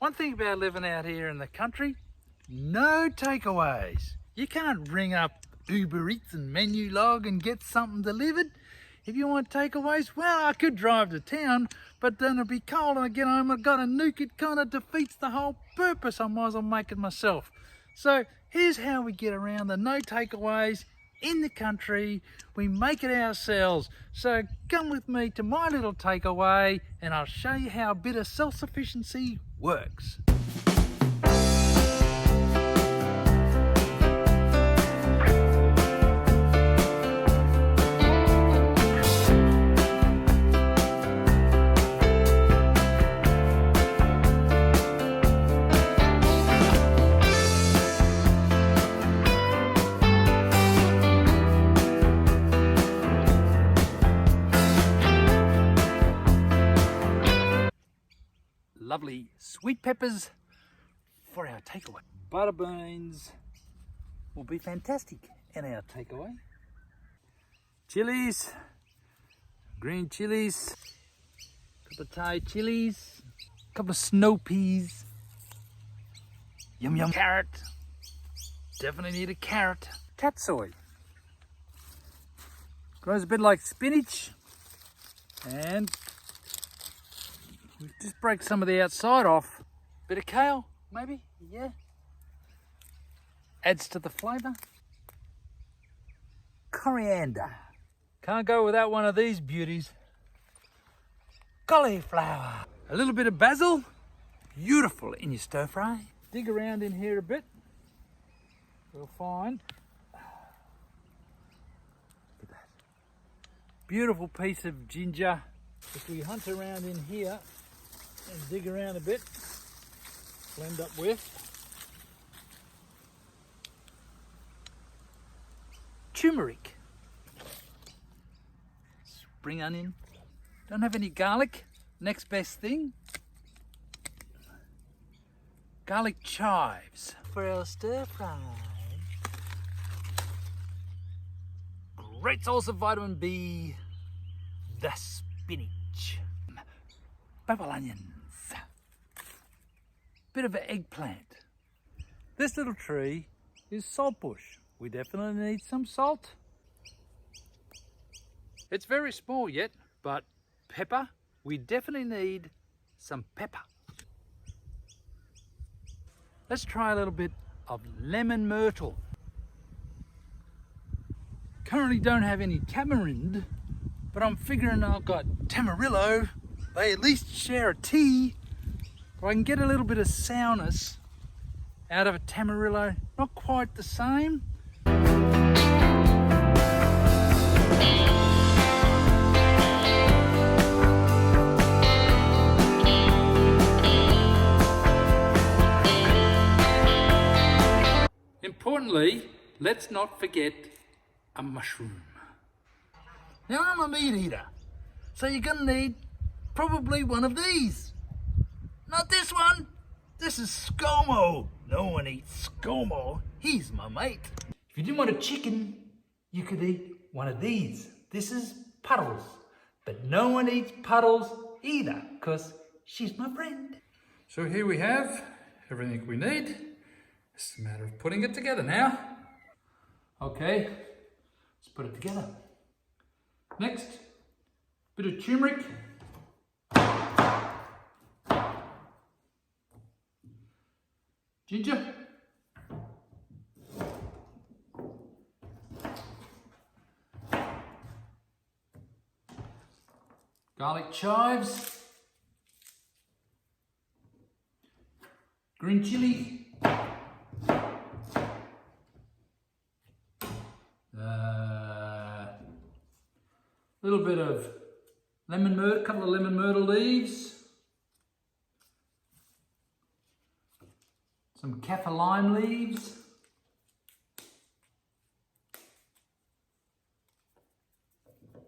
One thing about living out here in the country, no takeaways. You can't ring up Uber Eats and menu log and get something delivered. If you want takeaways, well, I could drive to town, but then it'll be cold and I get home, I've got a nuke. It kind of defeats the whole purpose. I might as well make it myself. So here's how we get around the no takeaways in the country. We make it ourselves. So come with me to my little takeaway and I'll show you how a bit of self-sufficiency works. Lovely sweet peppers for our takeaway. Butter beans will be fantastic in our takeaway. Chilies, green chilies, couple of Thai chilies, couple of snow peas, yum yum. Carrot, definitely need a carrot. Tatsoi, grows a bit like spinach, and just break some of the outside off. Bit of kale, maybe, yeah. Adds to the flavour. Coriander. Can't go without one of these beauties. Cauliflower. A little bit of basil. Beautiful in your stir fry. Dig around in here a bit. We'll find. Look at that. Beautiful piece of ginger. If we hunt around in here and dig around a bit, we'll end up with turmeric, spring onion. Don't have any garlic. Next best thing, garlic chives for our stir fry. Great source of vitamin B, the spinach. Purple onions, bit of an eggplant. This little tree is saltbush. We definitely need some salt. It's very small yet, but pepper, we definitely need some pepper. Let's try a little bit of lemon myrtle. Currently don't have any tamarind, but I'm figuring I've got tamarillo. They at least share a tea, so I can get a little bit of sourness out of a tamarillo. Not quite the same. Importantly, let's not forget a mushroom. Now I'm a meat eater, so you're gonna need probably one of these. Not this one. This is ScoMo. No one eats ScoMo. He's my mate. If you didn't want a chicken, you could eat one of these. This is Puddles. But no one eats Puddles either, because she's my friend. So here we have everything we need. It's a matter of putting it together now. Okay, let's put it together. Next, bit of turmeric. Ginger. Garlic chives. Green chili. Little bit of lemon myrtle, couple of lemon myrtle leaves. Some kaffir lime leaves.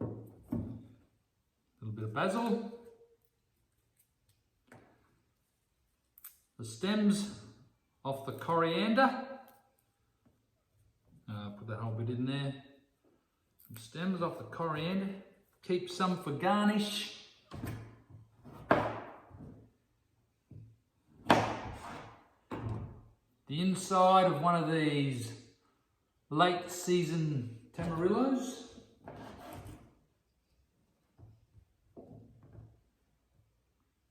A little bit of basil. The stems off the coriander. Put that whole bit in there. Some stems off the coriander. Keep some for garnish. the inside of one of these late season tamarillos.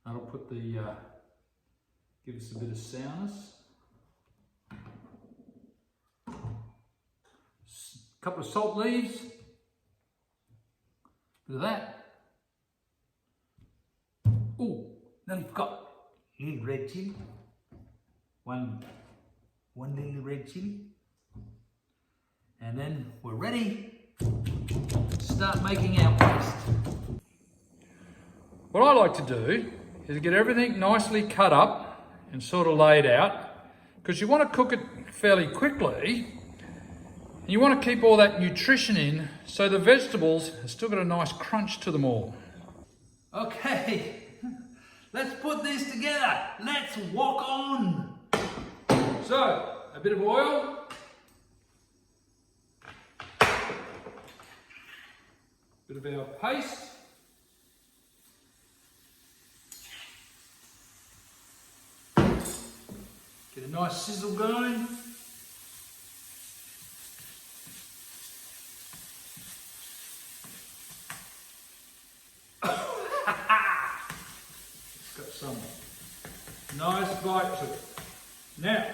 That'll put the, give us a bit of sourness. Couple of salt leaves, bit of that. Oh, nearly forgot. Little red chili. One little red chili. And then we're ready to start making our paste. What I like to do is get everything nicely cut up and sort of laid out, because you want to cook it fairly quickly. You want to keep all that nutrition in so the vegetables have still got a nice crunch to them all. Okay, let's put this together. Let's walk on. So, a bit of oil. Bit of our paste. Get a nice sizzle going. It's got some nice bite to it. Now,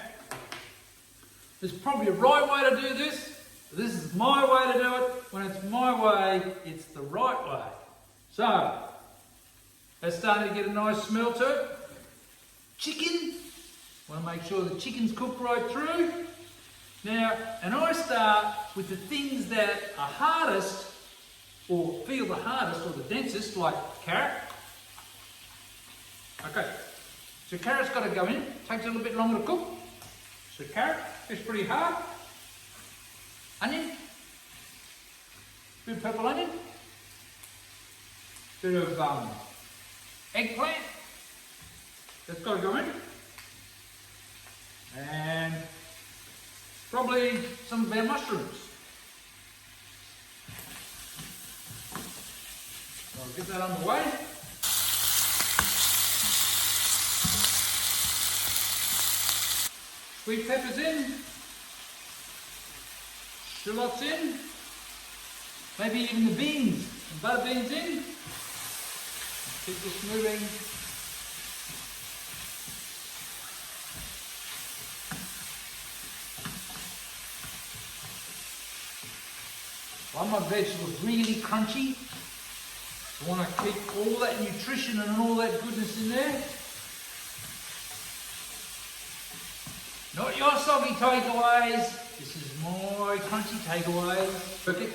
there's probably a right way to do this. This is my way to do it. When it's my way, it's the right way. So, that's starting to get a nice smell to it. Chicken. Want to make sure the chicken's cooked right through. Now, and I start with the things that are hardest, or feel the hardest or the densest, like carrot. Okay, so carrot's got to go in. Takes a little bit longer to cook. So carrot is pretty hard. Onion, bit of purple onion, bit of eggplant, that's got to go in, and probably some of our mushrooms. I'll get that on the way. Sweet peppers in. Shallots in, maybe even the beans, and butter beans in. Keep this moving. I want my vegetables really crunchy. I want to keep all that nutrition and all that goodness in there. Not your soggy takeaways. This is my crunchy takeaways. Okay,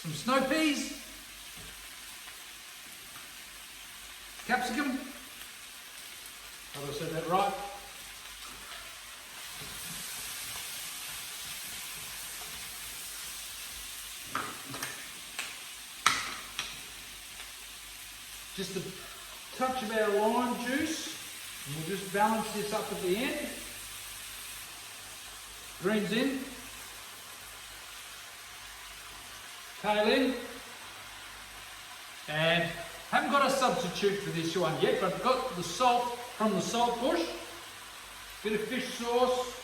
some snow peas, capsicum. Have I said that right? Just a touch of our lime juice, and we'll just balance this up at the end. Greens in, kale in, and haven't got a substitute for this one yet, but I've got the salt from the salt bush, bit of fish sauce,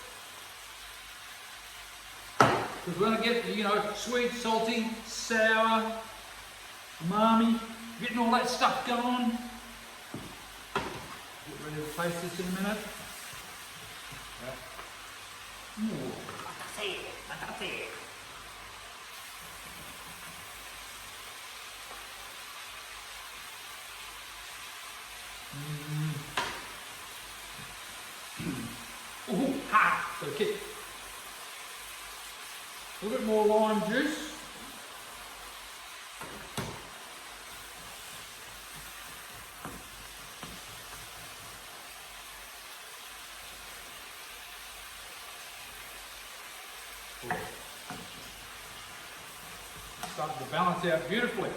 because we're going to get, you know, sweet, salty, sour, umami, getting all that stuff going. Get ready to taste this in a minute. Ooh, hot. Okay. A little bit more lime juice. Starting to balance out beautifully.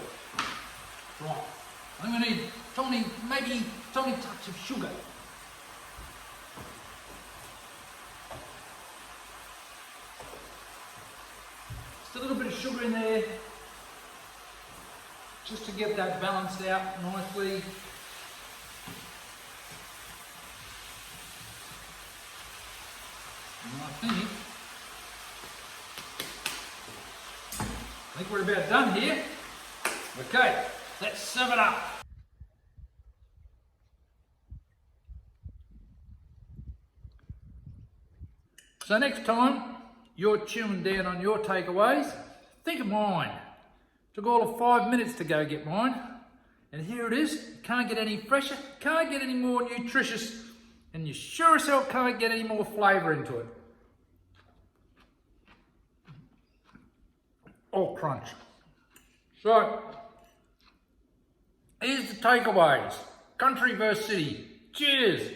Right. I'm going to need maybe tiny touch of sugar. Just a little bit of sugar in there, just to get that balanced out nicely. And I think we're about done here. Okay, let's serve it up. So next time you're chewing down on your takeaways, think of mine. Took all of 5 minutes to go get mine. And here it is. Can't get any fresher, can't get any more nutritious, and you sure as hell can't get any more flavour into it. Oh, crunch. So, here's the takeaways. Country versus city. Cheers.